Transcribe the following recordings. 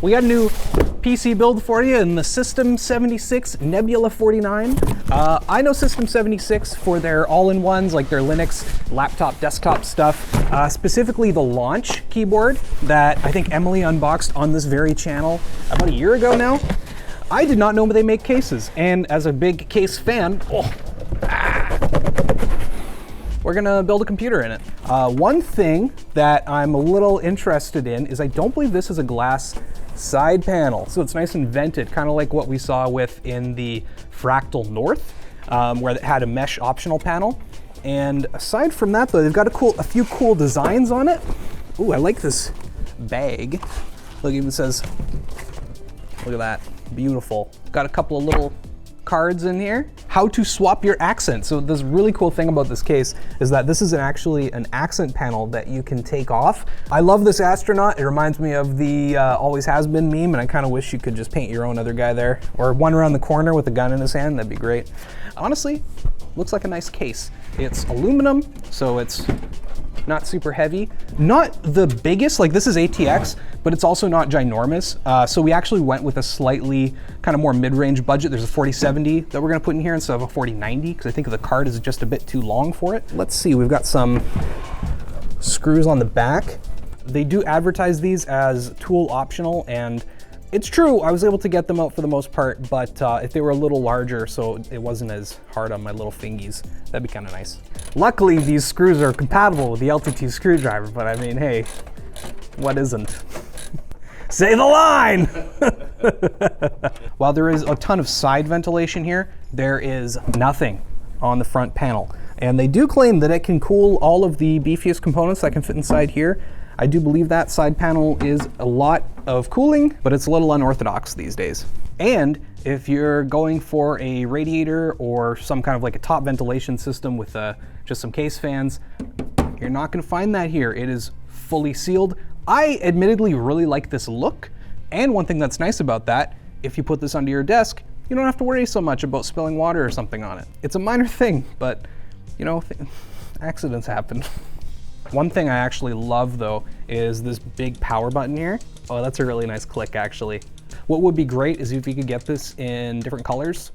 We got a new PC build for you in the System76 Nebula49. I know System76 for their all-in-ones, like their Linux laptop, desktop stuff, specifically the launch keyboard that I think Emily unboxed on this very channel about a year ago now. I did not know they make cases, and as a big case fan, we're gonna build a computer in it. One thing that I'm a little interested in is I don't believe this is a glass side panel. So it's nice and vented, kind of like what we saw with in the Fractal North, where it had a mesh optional panel. And aside from that though, they've got a few cool designs on it. Ooh, I like this bag. Look, it even says, look at that, beautiful. Got a couple of little cards in here. How to swap your accent. So this really cool thing about this case is that this is actually an accent panel that you can take off. I love this astronaut. It reminds me of the always has been meme, and I kind of wish you could just paint your own other guy there, or one around the corner with a gun in his hand. That'd be great. Honestly, looks like a nice case. It's aluminum, so it's not super heavy. Not the biggest, like this is ATX, but it's also not ginormous. So we actually went with a slightly kind of more mid-range budget. There's a 4070 that we're gonna put in here instead of a 4090, because I think the card is just a bit too long for it. Let's see, we've got some screws on the back. They do advertise these as tool optional, and it's true, I was able to get them out for the most part, but if they were a little larger so it wasn't as hard on my little fingies, that'd be kind of nice. Luckily, these screws are compatible with the LT2 screwdriver, but I mean, hey, what isn't? Say the line! While there is a ton of side ventilation here, there is nothing on the front panel. And they do claim that it can cool all of the beefiest components that can fit inside here. I do believe that side panel is a lot of cooling, but it's a little unorthodox these days. And if you're going for a radiator or some kind of like a top ventilation system with just some case fans, you're not gonna find that here. It is fully sealed. I admittedly really like this look. And one thing that's nice about that, if you put this under your desk, you don't have to worry so much about spilling water or something on it. It's a minor thing, but you know, accidents happen. One thing I actually love though is this big power button here. Oh, that's a really nice click actually. What would be great is if you could get this in different colors,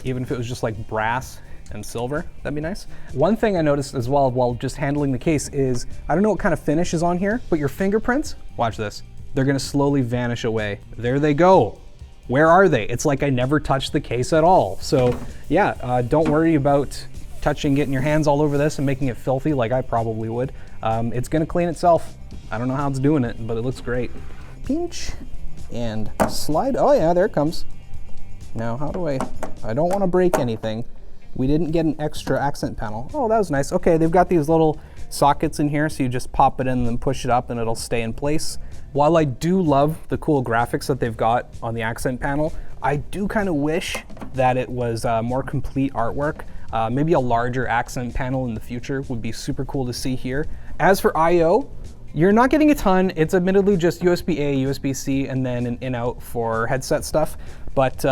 even if it was just like brass and silver, that'd be nice. One thing I noticed as well while just handling the case is, I don't know what kind of finish is on here, but your fingerprints, watch this, they're gonna slowly vanish away. There they go. Where are they? It's like I never touched the case at all. So yeah, don't worry about getting your hands all over this and making it filthy like I probably would. It's gonna clean itself. I don't know how it's doing it, but it looks great. Pinch and slide. Oh yeah, there it comes. Now how do I don't wanna break anything. We didn't get an extra accent panel. Oh, that was nice. Okay, they've got these little sockets in here, so you just pop it in and then push it up and it'll stay in place. While I do love the cool graphics that they've got on the accent panel, I do kind of wish that it was more complete artwork. Maybe a larger accent panel in the future would be super cool to see here. As for I/O, you're not getting a ton. It's admittedly just USB-A, USB-C, and then an in-out for headset stuff. But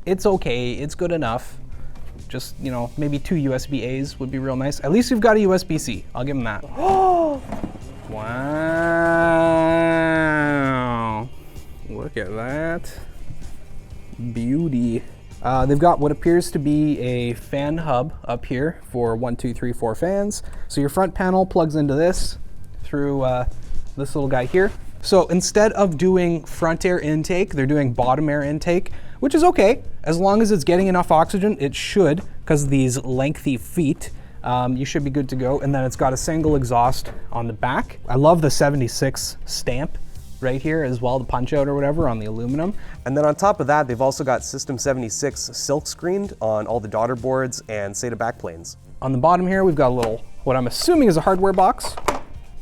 it's okay, it's good enough. Just, you know, maybe 2 USB-As would be real nice. At least you've got a USB-C, I'll give them that. Oh! Wow. Look at that. Beauty. They've got what appears to be a fan hub up here for 1, 2, 3, 4 fans. So your front panel plugs into this through this little guy here. So instead of doing front air intake, they're doing bottom air intake, which is okay. As long as it's getting enough oxygen, it should, because of these lengthy feet, you should be good to go. And then it's got a single exhaust on the back. I love the 76 stamp right here as well, the punch out or whatever on the aluminum. And then on top of that, they've also got System76 silk screened on all the daughter boards and SATA backplanes. On the bottom here, we've got a little, what I'm assuming is a hardware box,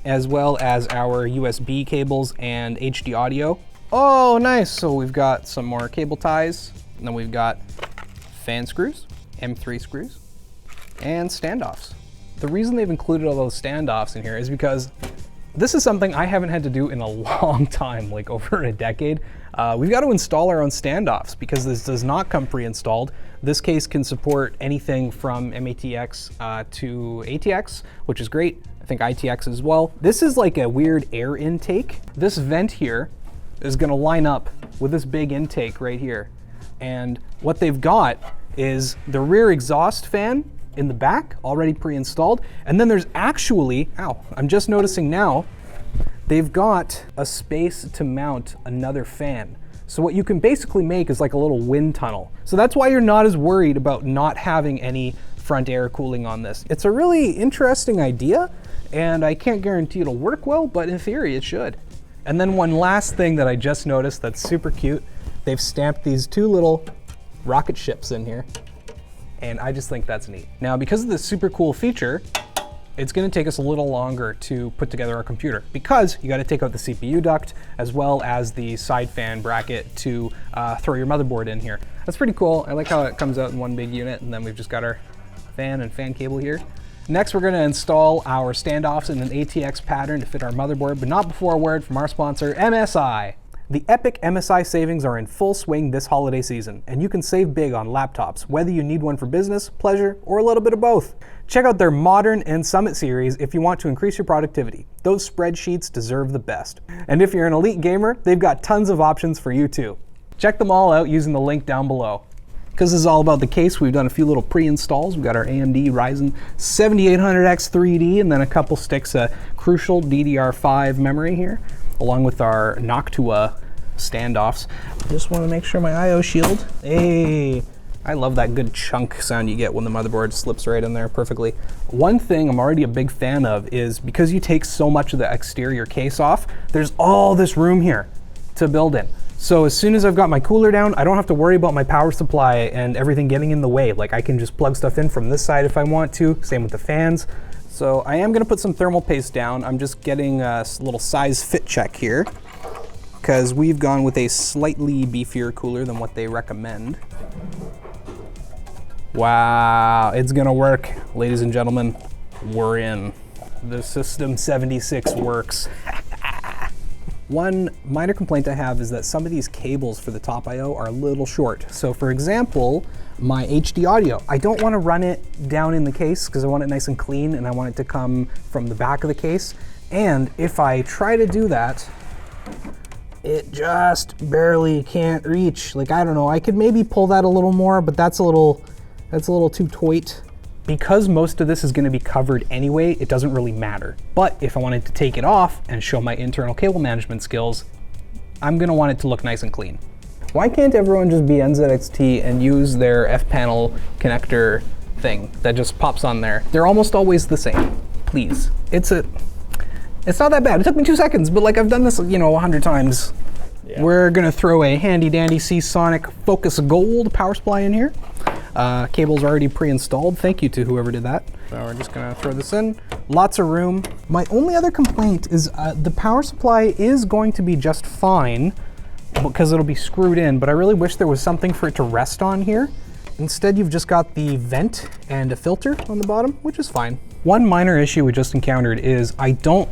as well as our USB cables and HD audio. Oh, nice. So we've got some more cable ties, and then we've got fan screws, M3 screws, and standoffs. The reason they've included all those standoffs in here is because this is something I haven't had to do in a long time, like over a decade. We've got to install our own standoffs because this does not come pre-installed. This case can support anything from MATX to ATX, which is great. I think ITX as well. This is like a weird air intake. This vent here is going to line up with this big intake right here. And what they've got is the rear exhaust fan in the back, already pre-installed. And then there's actually, I'm just noticing now, they've got a space to mount another fan. So what you can basically make is like a little wind tunnel. So that's why you're not as worried about not having any front air cooling on this. It's a really interesting idea, and I can't guarantee it'll work well, but in theory it should. And then one last thing that I just noticed that's super cute, they've stamped these two little rocket ships in here, and I just think that's neat. Now, because of this super cool feature, it's going to take us a little longer to put together our computer because you got to take out the CPU duct as well as the side fan bracket to throw your motherboard in here. That's pretty cool. I like how it comes out in one big unit, and then we've just got our fan and fan cable here. Next, we're going to install our standoffs in an ATX pattern to fit our motherboard, but not before a word from our sponsor, MSI. The epic MSI savings are in full swing this holiday season, and you can save big on laptops, whether you need one for business, pleasure, or a little bit of both. Check out their Modern and Summit series if you want to increase your productivity. Those spreadsheets deserve the best. And if you're an elite gamer, they've got tons of options for you too. Check them all out using the link down below. Because this is all about the case, we've done a few little pre-installs. We've got our AMD Ryzen 7800X 3D and then a couple sticks of crucial DDR5 memory here, along with our Noctua standoffs. Just want to make sure my I/O shield. Hey, I love that good chunk sound you get when the motherboard slips right in there perfectly. One thing I'm already a big fan of is because you take so much of the exterior case off, there's all this room here to build in. So as soon as I've got my cooler down, I don't have to worry about my power supply and everything getting in the way. Like I can just plug stuff in from this side if I want to. Same with the fans. So I am gonna put some thermal paste down. I'm just getting a little size fit check here because we've gone with a slightly beefier cooler than what they recommend. Wow, it's gonna work. Ladies and gentlemen, we're in. The System76 works. One minor complaint I have is that some of these cables for the top I/O are a little short. So for example, my HD audio, I don't want to run it down in the case because I want it nice and clean and I want it to come from the back of the case. And if I try to do that, it just barely can't reach. Like, I don't know, I could maybe pull that a little more, but that's a little too tight. Because most of this is going to be covered anyway, it doesn't really matter. But if I wanted to take it off and show my internal cable management skills, I'm going to want it to look nice and clean. Why can't everyone just be NZXT and use their F-panel connector thing that just pops on there? They're almost always the same. Please. It's not that bad. It took me 2 seconds, but like I've done this, 100 times. Yeah. We're going to throw a handy dandy Seasonic Focus Gold power supply in here. Cable's already pre-installed. Thank you to whoever did that. So we're just gonna throw this in. Lots of room. My only other complaint is the power supply is going to be just fine because it'll be screwed in, but I really wish there was something for it to rest on here. Instead, you've just got the vent and a filter on the bottom, which is fine. One minor issue we just encountered is I don't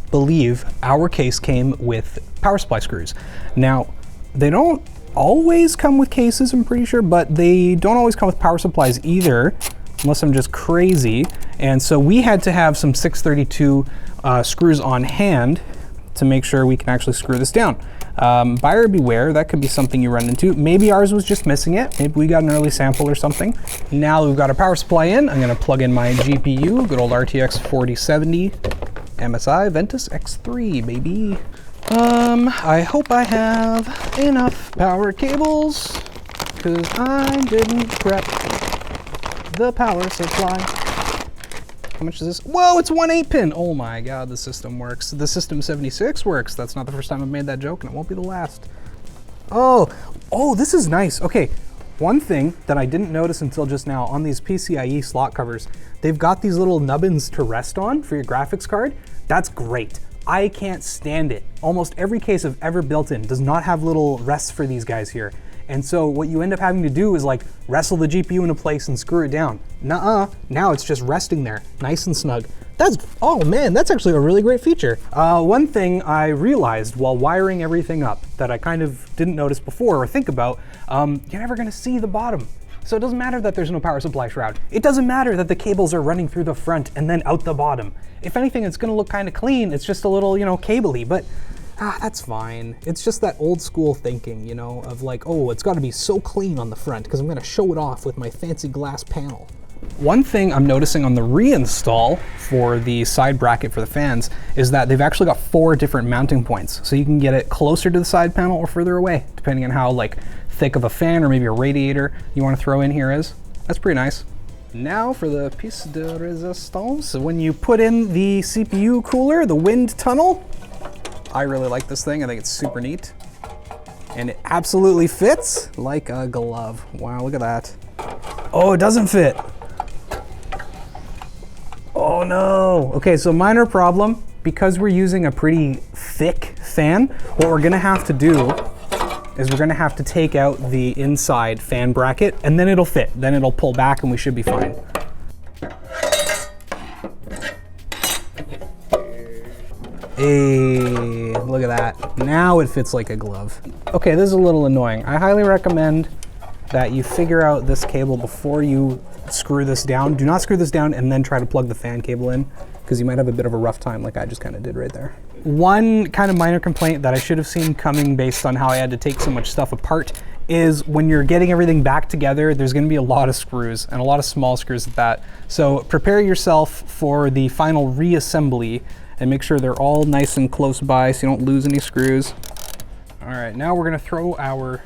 believe our case came with power supply screws. Now, they don't always come with cases, I'm pretty sure, but they don't always come with power supplies either, unless I'm just crazy. And so we had to have some 632 screws on hand to make sure we can actually screw this down. Buyer beware, that could be something you run into. Maybe ours was just missing it. Maybe we got an early sample or something. Now we've got our power supply in, I'm gonna plug in my GPU, good old RTX 4070 MSI Ventus X3, baby. I hope I have enough power cables, because I didn't prep the power supply. How much is this? Whoa, it's 1 8-pin. Oh my God, the system works. The System76 works. That's not the first time I've made that joke, and it won't be the last. Oh, this is nice. Okay, one thing that I didn't notice until just now on these PCIe slot covers, they've got these little nubbins to rest on for your graphics card. That's great. I can't stand it. Almost every case I've ever built in does not have little rests for these guys here. And so what you end up having to do is like wrestle the GPU into place and screw it down. Nuh-uh, now it's just resting there, nice and snug. Oh man, that's actually a really great feature. One thing I realized while wiring everything up that I kind of didn't notice before or think about, you're never gonna see the bottom. So it doesn't matter that there's no power supply shroud. It doesn't matter that the cables are running through the front and then out the bottom. If anything, it's gonna look kind of clean. It's just a little, cabley, but That's fine. It's just that old school thinking, you know, of like, oh, it's got to be so clean on the front because I'm going to show it off with my fancy glass panel. One thing I'm noticing on the reinstall for the side bracket for the fans is that they've actually got 4 different mounting points. So you can get it closer to the side panel or further away, depending on how like thick of a fan or maybe a radiator you want to throw in here is. That's pretty nice. Now for the piece de resistance. So when you put in the CPU cooler, the wind tunnel, I really like this thing. I think it's super neat. And it absolutely fits like a glove. Wow, look at that. Oh, it doesn't fit. Oh no. Okay, so minor problem. Because we're using a pretty thick fan, what we're gonna have to do is we're gonna have to take out the inside fan bracket and then it'll fit. Then it'll pull back and we should be fine. Hey, look at that. Now it fits like a glove. Okay, this is a little annoying. I highly recommend that you figure out this cable before you screw this down. Do not screw this down and then try to plug the fan cable in, because you might have a bit of a rough time like I just kind of did right there. One kind of minor complaint that I should have seen coming based on how I had to take so much stuff apart is when you're getting everything back together, there's going to be a lot of screws and a lot of small screws at that. So prepare yourself for the final reassembly and make sure they're all nice and close by so you don't lose any screws. All right, now we're going to throw our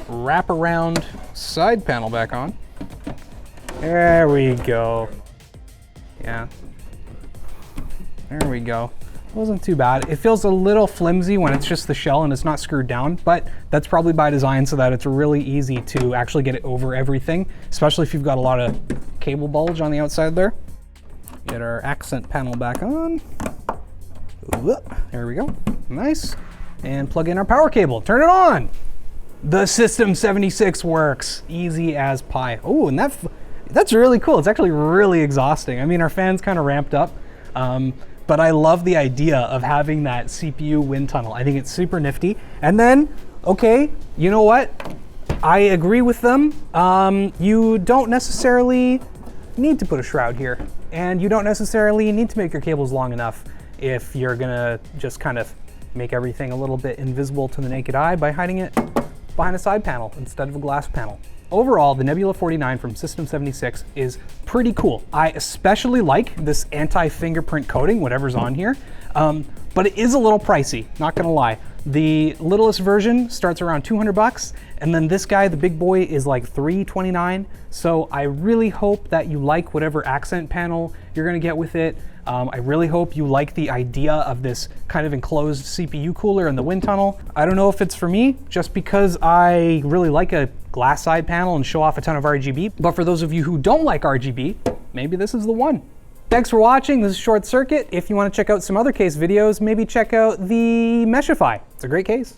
wraparound side panel back on. There we go. Yeah. There we go. It wasn't too bad. It feels a little flimsy when it's just the shell and it's not screwed down, but that's probably by design so that it's really easy to actually get it over everything, especially if you've got a lot of cable bulge on the outside there. Get our accent panel back on. There we go. Nice. And plug in our power cable. Turn it on. The System76 works. Easy as pie. Oh, and that's really cool. It's actually really exhausting. I mean, our fan's kind of ramped up, but I love the idea of having that CPU wind tunnel. I think it's super nifty. And then, okay, you know what? I agree with them. You don't necessarily need to put a shroud here, and you don't necessarily need to make your cables long enough if you're gonna just kind of make everything a little bit invisible to the naked eye by hiding it behind a side panel instead of a glass panel. Overall, the Nebula49 from System76 is pretty cool. I especially like this anti-fingerprint coating, whatever's on here, but it is a little pricey, not gonna lie. The littlest version starts around 200 bucks, and then this guy, the big boy, is like $329. So I really hope that you like whatever accent panel you're gonna get with it. I really hope you like the idea of this kind of enclosed CPU cooler in the wind tunnel. I don't know if it's for me, just because I really like a glass side panel and show off a ton of RGB, but for those of you who don't like RGB, maybe this is the one. Thanks for watching. This is Short Circuit. If you want to check out some other case videos, maybe check out the Meshify. It's a great case.